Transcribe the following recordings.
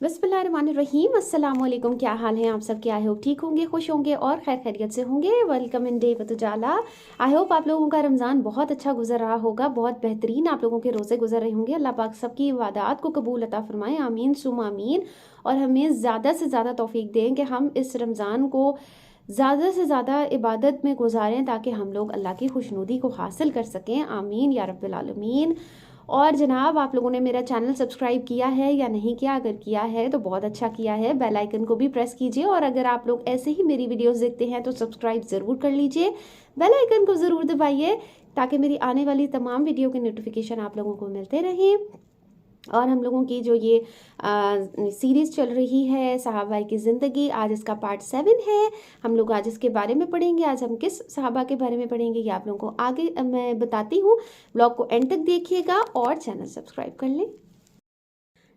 बिस्मिल्लाहिर्रहमानिर्रहीम। अस्सलाम वालेकुम। क्या हाल है आप सब? क्या आई होप ठीक होंगे, खुश होंगे और खैर खैरियत से होंगे। वेलकम इन डे वतुजाला। आई होप आप लोगों का रमज़ान बहुत अच्छा गुजर रहा होगा, बहुत बेहतरीन आप लोगों के रोज़े गुजर रहे होंगे। अल्लाह पाक सबकी इबादत को कबूल अता फरमाए, आमीन सुम आमीन। और हमें ज़्यादा से ज़्यादा तौफीक दें कि हम इस रमज़ान को ज़्यादा से ज़्यादा इबादत में गुजारें ताकि हम लोग अल्लाह की खुशनुदी को हासिल कर सकें, आमीन या रब्बिल आलमीन। और जनाब, आप लोगों ने मेरा चैनल सब्सक्राइब किया है या नहीं किया? अगर किया है तो बहुत अच्छा किया है। बेल आइकन को भी प्रेस कीजिए, और अगर आप लोग ऐसे ही मेरी वीडियोस देखते हैं तो सब्सक्राइब ज़रूर कर लीजिए, बेल आइकन को ज़रूर दबाइए ताकि मेरी आने वाली तमाम वीडियो के नोटिफिकेशन आप लोगों को मिलते रहें। और हम लोगों की जो ये सीरीज़ चल रही है सहाबा की ज़िंदगी, आज इसका पार्ट 7 है। हम लोग आज इसके बारे में पढ़ेंगे। आज हम किस सहाबा के बारे में पढ़ेंगे ये आप लोगों को आगे मैं बताती हूँ। ब्लॉग को एंड तक देखिएगा और चैनल सब्सक्राइब कर लें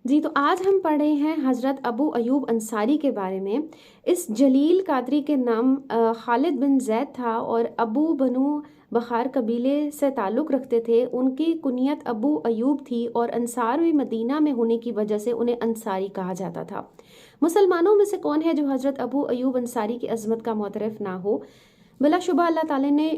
जी। तो आज हम पढ़ रहे हैं हज़रत अबू अयूब अंसारी के बारे में। इस जलील कादरी के नाम खालिद बिन जैद था और अबू बनु बखार कबीले से ताल्लुक़ रखते थे। उनकी कुनियत अबू अयूब थी और अंसार में मदीना में होने की वजह से उन्हें अंसारी कहा जाता था। मुसलमानों में से कौन है जो हज़रत अबू अयूब अंसारी की अज़मत का मुतरफ़ ना हो? बिलाशुबा अल्लाह ताला ने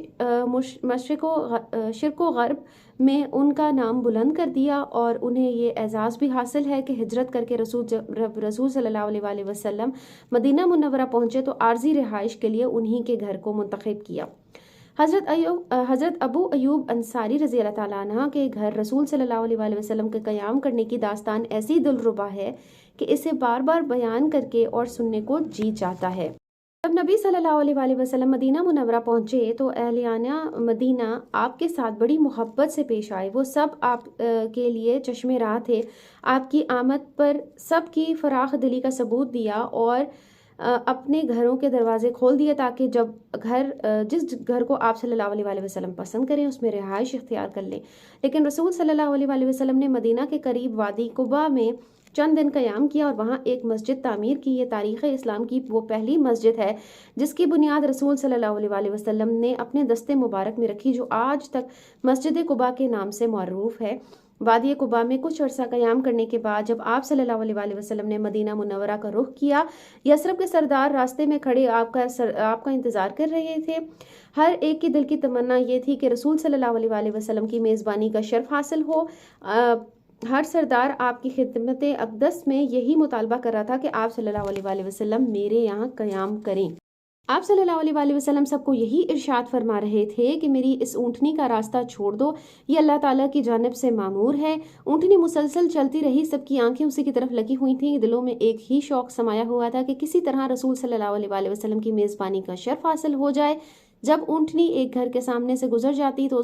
शिर्क व गर्ब में उनका नाम बुलंद कर दिया और उन्हें ये एजाज़ भी हासिल है कि हिजरत करके रसूल सल्लल्लाहु अलैहि वसल्लम मदीना मुनव्वरा पहुँचे तो आर्जी रिहाइश के लिए उन्हीं के घर को मुंतखब किया। हज़रत अबू अयूब अंसारी रज़ी अल्लाह ताला अन्हा के घर रसूल सल्लल्लाहु अलैहि वसल्लम के क़याम करने की दास्तान ऐसी दिलरुबा है कि इसे बार बार बयान करके और सुनने को जी चाहता है। जब नबी सल्लल्लाहु अलैहि वसल्लम मदीना मुनव्वरा पहुँचे तो अहलियाना मदीना आपके साथ बड़ी मोहब्बत से पेश आए। वो सब आप के लिए चश्मे राह थे। आपकी आमद पर सब की फराख दिली का सबूत दिया और अपने घरों के दरवाजे खोल दिए ताकि जिस घर को आप सल्लल्लाहु अलैहि वसल्लम पसंद करें उसमें रिहाइश इख्तियार कर लें। लेकिन रसूल सल्लल्लाहु अलैहि वसल्लम ने मदीना के करीब वादी कुबा में चंद दिन क़याम किया और वहाँ एक मस्जिद तामीर की। ये तारीख़ इस्लाम की वो पहली मस्जिद है जिसकी बुनियाद रसूल सल्लल्लाहु अलैहि वसल्लम ने अपने दस्ते मुबारक में रखी, जो आज तक मस्जिद कुबा के नाम से मरूफ है। वादी कुबा में कुछ अर्सा क़याम करने के बाद जब आप सल्लल्लाहु अलैहि वसल्लम ने मदीना मुनव्वरा का रुख किया, यसरब के सरदार रास्ते में खड़े आपका इंतज़ार कर रहे थे। हर एक के दिल की तमन्ना ये थी कि रसूल सल्लल्लाहु अलैहि वसल्लम की मेज़बानी का शर्फ हासिल हो। हर सरदार आपकी खिदमत अक़दस में यही मुतालबा कर रहा था कि आप सल्लल्लाहु अलैहि वसल्लम मेरे यहाँ क़याम करें। आप सल्लल्लाहु अलैहि वसल्लम सबको यही इरशाद फरमा रहे थे कि मेरी इस ऊँटनी का रास्ता छोड़ दो, ये अल्लाह ताला की जानिब से मामूर है। ऊँटनी मुसलसल चलती रही, सबकी आंखें उसी की तरफ लगी हुई थीं। दिलों में एक ही शौक़ समाया हुआ था कि किसी तरह रसूल सल्लल्लाहु अलैहि वसल्लम की मेज़बानी का शर्फ हासिल हो जाए। जब ऊँटनी एक घर के सामने से गुजर जाती तो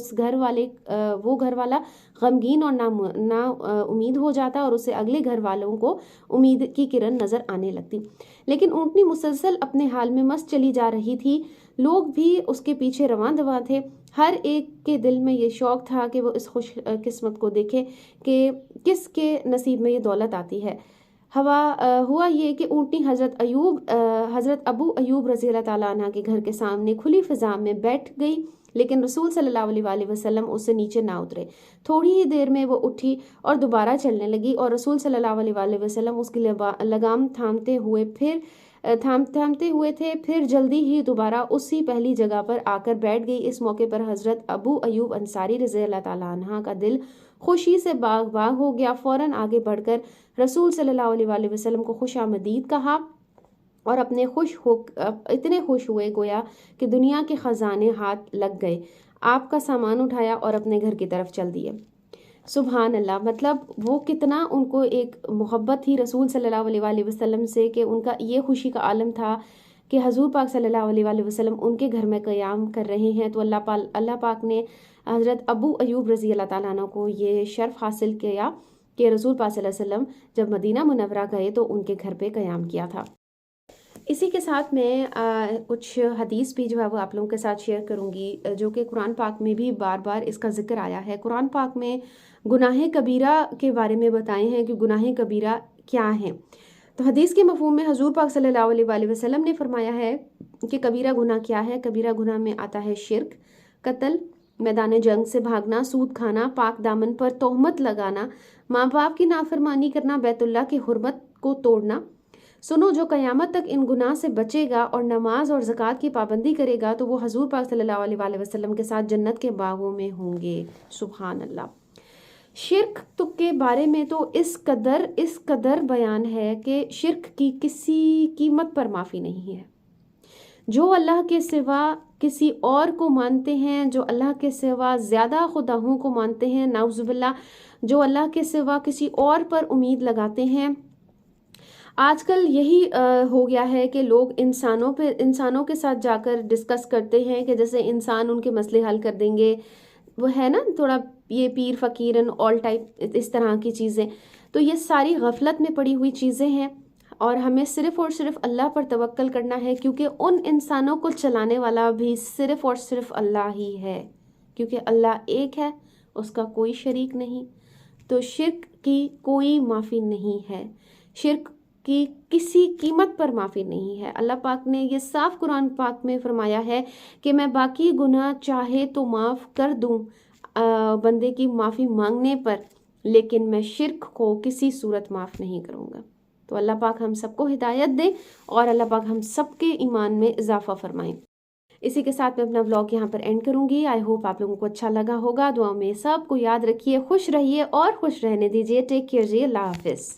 वो घर वाला गमगीन और ना उम्मीद हो जाता और उसे अगले घर वालों को उम्मीद की किरण नज़र आने लगती। लेकिन ऊँटनी मुसलसल अपने हाल में मस्त चली जा रही थी। लोग भी उसके पीछे रवां दवा थे। हर एक के दिल में ये शौक़ था कि वो इस खुश किस्मत को देखे कि किसके नसीब में ये दौलत आती है। हुआ ये कि ऊँटनी हज़रत अबू अयूब रज़ी अल्लाह ताला अन्हा के घर के सामने खुली फ़िज़ा में बैठ गई, लेकिन रसूल सल्लल्लाहु अलैहि वसल्लम उससे नीचे ना उतरे। थोड़ी ही देर में वो उठी और दोबारा चलने लगी और रसूल सल्लल्लाहु अलैहि वसल्लम उसकी लगाम थामते हुए थे। फिर जल्दी ही दोबारा उसी पहली जगह पर आकर बैठ गई। इस मौके पर हज़रत अबू अयूब अंसारी रज़ी अल्लाह ताला अन्हा का दिल खुशी से बाग हो गया। फ़ौरन आगे बढ़कर रसूल सल्लल्लाहु अलैहि वसल्लम को खुश आमदीद कहा और इतने खुश हुए गोया कि दुनिया के ख़जाने हाथ लग गए। आपका सामान उठाया और अपने घर की तरफ चल दिए। सुभान अल्लाह। मतलब वो कितना उनको एक मोहब्बत थी रसूल सल्लल्लाहु अलैहि वसल्लम से कि उनका ये खुशी का आलम था कि हजूर पाक सल्लल्लाहु अलैहि वसल्लम उनके घर में क़याम कर रहे हैं। तो अल्लाह पाक ने हज़रत अबू अयूब रज़ी अल्लाह ताला अन्हु को ये शर्फ हासिल किया कि रसूल पाक सल्लल्लाहु अलैहि वसल्लम जब मदीना मुनव्वरा गए तो उनके घर पे क़याम किया था। इसी के साथ मैं कुछ हदीस भी जो है वो आप लोगों के साथ शेयर करूँगी, जो कि कुरान पाक में भी बार बार इसका ज़िक्र आया है। कुरान पाक में गुनाह कबीरा के बारे में बताए हैं कि गुनाह कबीरा क्या हैं। तो हदीस के मफ़हूम में हजूर पाक सल्लल्लाहु अलैहि वसल्लम ने फरमाया है कि कबीरा गुनाह क्या है। कबीरा गुनाह में आता है शिर्क, कत्ल, मैदान जंग से भागना, सूद खाना, पाक दामन पर तोहमत लगाना, माँ बाप की नाफरमानी करना, बैतुल्लाह की हुर्मत को तोड़ना। सुनो, जो क़यामत तक इन गुनाह से बचेगा और नमाज और ज़कात की पाबंदी करेगा तो वो हजूर पाक सल्लल्लाहु अलैहि वसल्लम के साथ जन्नत के बागों में होंगे। सुभान अल्लाह। शिर्क के बारे में तो इस कदर बयान है कि शिर्क की किसी कीमत पर माफ़ी नहीं है। जो अल्लाह के सिवा किसी और को मानते हैं, जो अल्लाह के सिवा ज़्यादा खुदाओं को मानते हैं, नाउज़ुबिल्लाह, जो अल्लाह के सिवा किसी और पर उम्मीद लगाते हैं। आजकल यही हो गया है कि लोग इंसानों के साथ जाकर डिस्कस करते हैं कि जैसे इंसान उनके मसले हल कर देंगे। वो है ना थोड़ा ये पीर फ़कीर एंड ऑल टाइप इस तरह की चीज़ें। तो ये सारी गफलत में पड़ी हुई चीज़ें हैं और हमें सिर्फ़ और सिर्फ अल्लाह पर तवक्कल करना है, क्योंकि उन इंसानों को चलाने वाला भी सिर्फ़ और सिर्फ अल्लाह ही है, क्योंकि अल्लाह एक है, उसका कोई शरीक नहीं। तो शिर्क की कोई माफ़ी नहीं है, शिर्क की किसी कीमत पर माफ़ी नहीं है। अल्लाह पाक ने ये साफ कुरान पाक में फरमाया है कि मैं बाकी गुनाह चाहे तो माफ़ कर दूँ बंदे की माफ़ी मांगने पर, लेकिन मैं शिर्क को किसी सूरत माफ़ नहीं करूँगा। तो अल्लाह पाक हम सबको हिदायत दे और अल्लाह पाक हम सबके ईमान में इजाफ़ा फरमाएँ। इसी के साथ मैं अपना व्लॉग यहाँ पर एंड करूँगी। आई होप आप लोगों को अच्छा लगा होगा। दुआ में सबको याद रखिए, खुश रहिए और खुश रहने दीजिए। टेक केयर जी, अल्लाह हाफिज़।